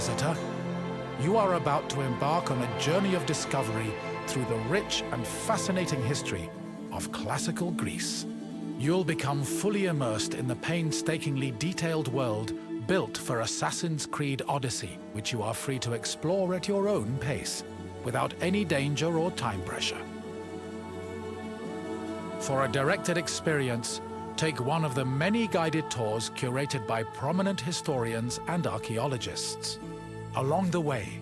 visitor. You are about to embark on a journey of discovery through the rich and fascinating history of classical Greece. You'll become fully immersed in the painstakingly detailed world built for Assassin's Creed Odyssey, which you are free to explore at your own pace, without any danger or time pressure. For a directed experience, take one of the many guided tours curated by prominent historians and archaeologists. Along the way,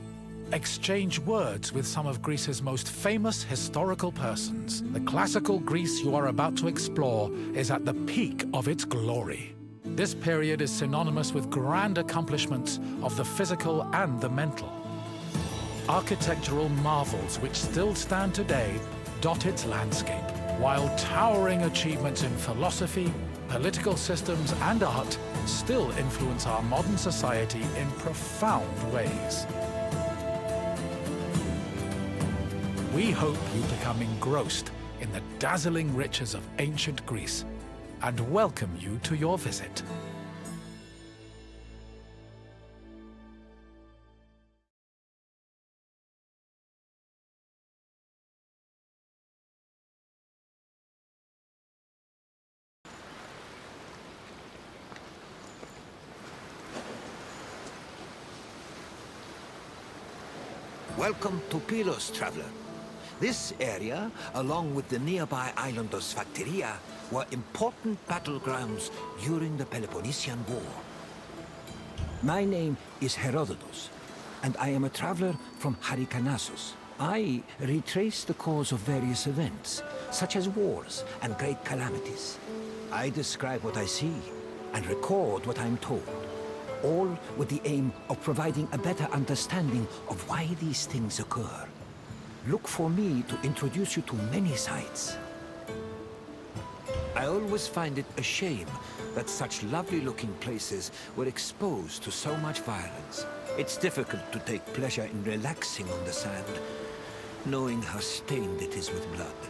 exchange words with some of Greece's most famous historical persons. The classical Greece you are about to explore is at the peak of its glory. This period is synonymous with grand accomplishments of the physical and the mental. Architectural marvels which still stand today dot its landscape, while towering achievements in philosophy, political systems, and art still influence our modern society in profound ways. We hope you become engrossed in the dazzling riches of ancient Greece and welcome you to your visit. Welcome to Pylos, traveler. This area, along with the nearby island of Sphakteria, were important battlegrounds during the Peloponnesian War. My name is Herodotus, and I am a traveler from Halicarnassus. I retrace the cause of various events, such as wars and great calamities. I describe what I see and record what I'm told, all with the aim of providing a better understanding of why these things occur. Look for me to introduce you to many sites. I always find it a shame that such lovely-looking places were exposed to so much violence. It's difficult to take pleasure in relaxing on the sand, knowing how stained it is with blood.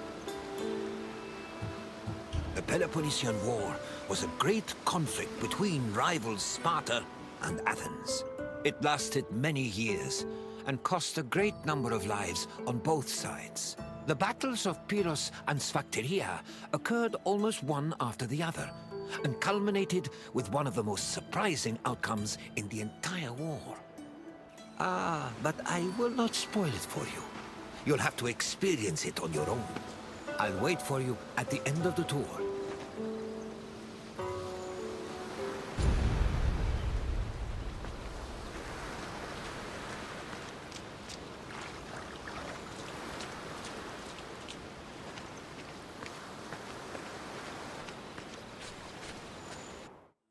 The Peloponnesian War was a great conflict between rivals Sparta and Athens. It lasted many years and cost a great number of lives on both sides. The battles of Pylos and Sphakteria occurred almost one after the other, and culminated with one of the most surprising outcomes in the entire war. But I will not spoil it for you. You'll have to experience it on your own. I'll wait for you at the end of the tour.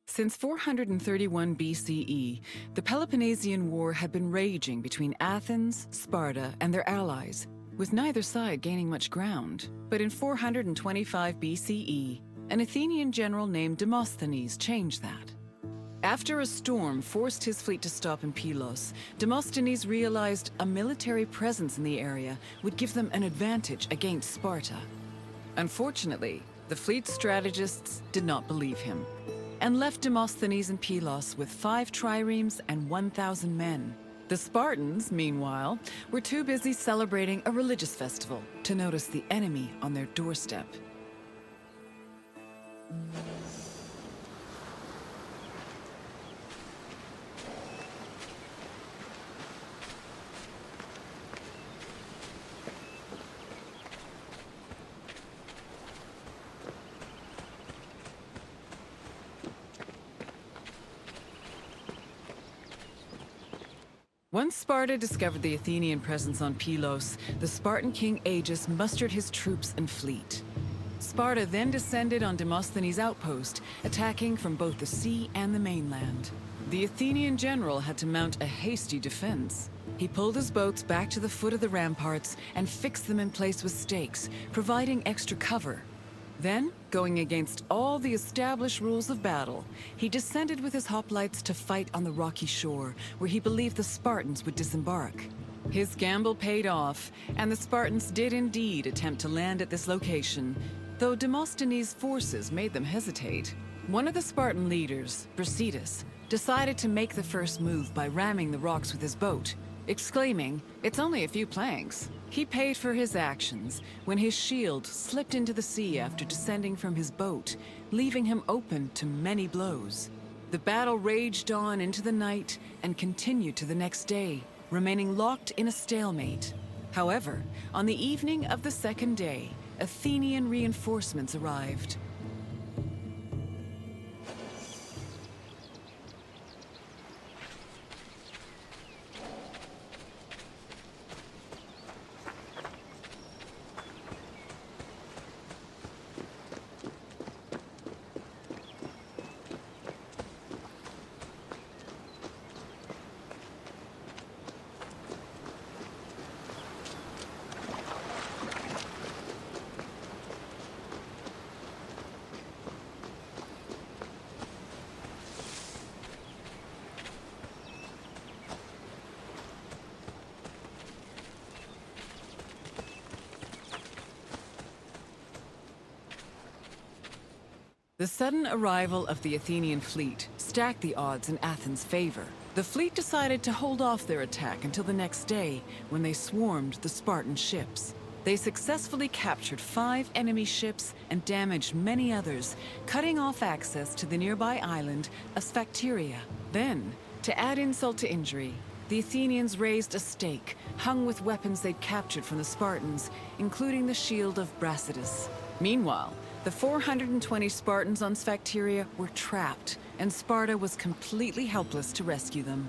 Since 431 BCE, the Peloponnesian War had been raging between Athens, Sparta, and their allies, with neither side gaining much ground. But in 425 BCE, an Athenian general named Demosthenes changed that. After a storm forced his fleet to stop in Pylos, Demosthenes realized a military presence in the area would give them an advantage against Sparta. Unfortunately, the fleet's strategists did not believe him, and left Demosthenes in Pylos with 5 triremes and 1,000 men. The Spartans, meanwhile, were too busy celebrating a religious festival to notice the enemy on their doorstep. Once Sparta discovered the Athenian presence on Pylos, the Spartan king Agis mustered his troops and fleet. Sparta then descended on Demosthenes' outpost, attacking from both the sea and the mainland. The Athenian general had to mount a hasty defense. He pulled his boats back to the foot of the ramparts and fixed them in place with stakes, providing extra cover. Then, going against all the established rules of battle, he descended with his hoplites to fight on the rocky shore, where he believed the Spartans would disembark. His gamble paid off, and the Spartans did indeed attempt to land at this location, though Demosthenes' forces made them hesitate. One of the Spartan leaders, Brasidas, decided to make the first move by ramming the rocks with his boat, exclaiming, "It's only a few planks." He paid for his actions when his shield slipped into the sea after descending from his boat, leaving him open to many blows. The battle raged on into the night and continued to the next day, remaining locked in a stalemate. However, on the evening of the second day, Athenian reinforcements arrived. The sudden arrival of the Athenian fleet stacked the odds in Athens' favor. The fleet decided to hold off their attack until the next day, when they swarmed the Spartan ships. They successfully captured 5 enemy ships and damaged many others, cutting off access to the nearby island of Sphakteria. Then, to add insult to injury, the Athenians raised a stake hung with weapons they'd captured from the Spartans, including the shield of Brasidas. Meanwhile, the 420 Spartans on Sphakteria were trapped, and Sparta was completely helpless to rescue them.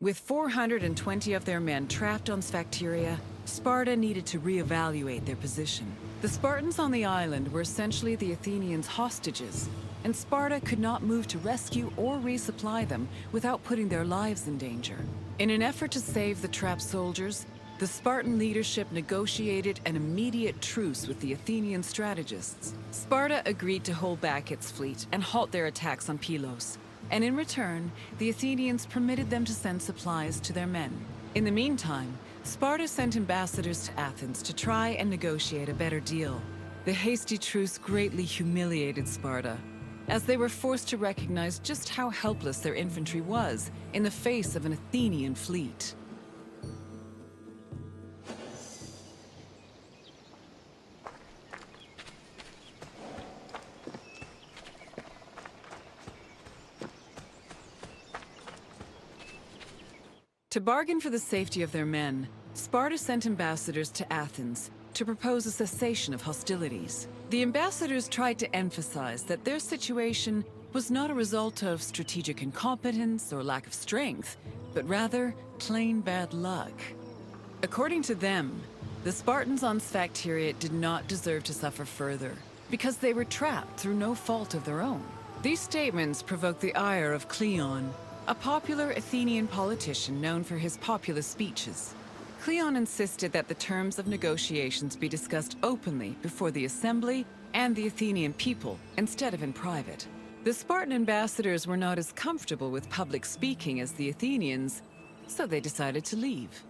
With 420 of their men trapped on Sphakteria, Sparta needed to reevaluate their position. The Spartans on the island were essentially the Athenians' hostages, and Sparta could not move to rescue or resupply them without putting their lives in danger. In an effort to save the trapped soldiers, the Spartan leadership negotiated an immediate truce with the Athenian strategists. Sparta agreed to hold back its fleet and halt their attacks on Pylos. And in return, the Athenians permitted them to send supplies to their men. In the meantime, Sparta sent ambassadors to Athens to try and negotiate a better deal. The hasty truce greatly humiliated Sparta, as they were forced to recognize just how helpless their infantry was in the face of an Athenian fleet. To bargain for the safety of their men, Sparta sent ambassadors to Athens to propose a cessation of hostilities. The ambassadors tried to emphasize that their situation was not a result of strategic incompetence or lack of strength, but rather plain bad luck. According to them, the Spartans on Sphakteria did not deserve to suffer further, because they were trapped through no fault of their own. These statements provoked the ire of Cleon, a popular Athenian politician known for his populist speeches. Cleon insisted that the terms of negotiations be discussed openly before the assembly and the Athenian people, instead of in private. The Spartan ambassadors were not as comfortable with public speaking as the Athenians, so they decided to leave.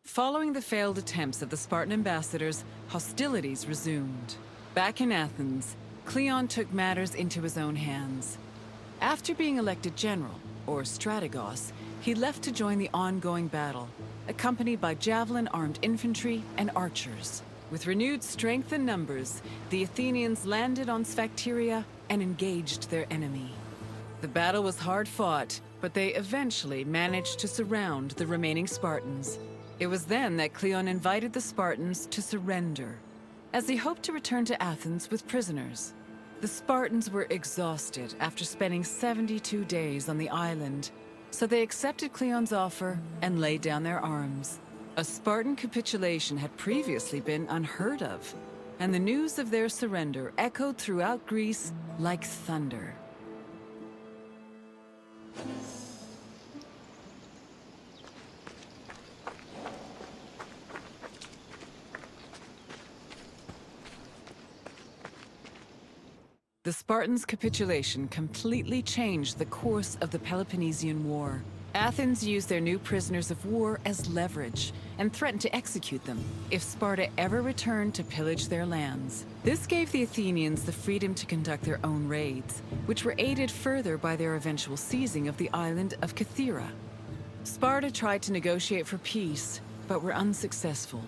Following the failed attempts of the Spartan ambassadors, hostilities resumed. Back in Athens, Cleon took matters into his own hands. After being elected general, or strategos, he left to join the ongoing battle, accompanied by javelin-armed infantry and archers. With renewed strength and numbers, the Athenians landed on Sphakteria and engaged their enemy. The battle was hard fought, but they eventually managed to surround the remaining Spartans. It was then that Cleon invited the Spartans to surrender, as he hoped to return to Athens with prisoners. The Spartans were exhausted after spending 72 days on the island, so they accepted Cleon's offer and laid down their arms. A Spartan capitulation had previously been unheard of, and the news of their surrender echoed throughout Greece like thunder. The Spartans' capitulation completely changed the course of the Peloponnesian War. Athens used their new prisoners of war as leverage and threatened to execute them if Sparta ever returned to pillage their lands. This gave the Athenians the freedom to conduct their own raids, which were aided further by their eventual seizing of the island of Corcyra. Sparta tried to negotiate for peace, but were unsuccessful.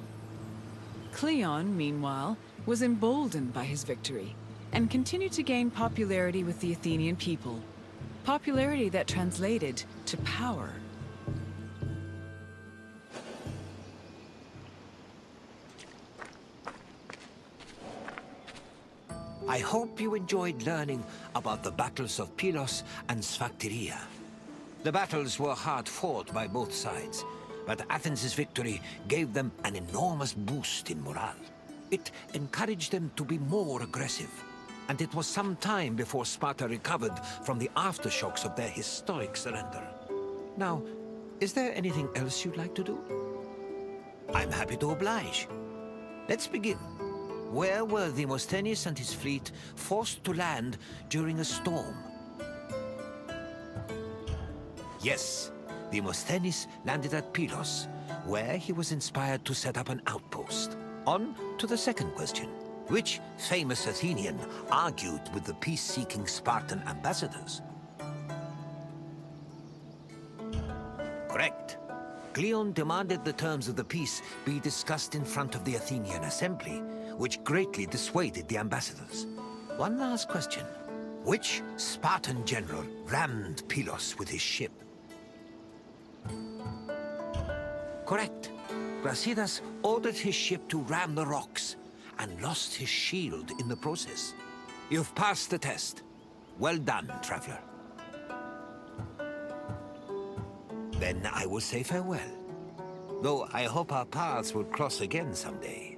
Cleon, meanwhile, was emboldened by his victory and continued to gain popularity with the Athenian people. Popularity that translated to power. I hope you enjoyed learning about the battles of Pylos and Sphakteria. The battles were hard fought by both sides, but Athens' victory gave them an enormous boost in morale. It encouraged them to be more aggressive, and it was some time before Sparta recovered from the aftershocks of their historic surrender. Now, is there anything else you'd like to do? I'm happy to oblige. Let's begin. Where were Demosthenes and his fleet forced to land during a storm? Yes, Demosthenes landed at Pylos, where he was inspired to set up an outpost. On to the second question. Which famous Athenian argued with the peace-seeking Spartan ambassadors? Correct. Cleon demanded the terms of the peace be discussed in front of the Athenian assembly, which greatly dissuaded the ambassadors. One last question. Which Spartan general rammed Pylos with his ship? Correct. Brasidas ordered his ship to ram the rocks and lost his shield in the process. You've passed the test. Well done, traveler. Then I will say farewell. Though I hope our paths will cross again someday.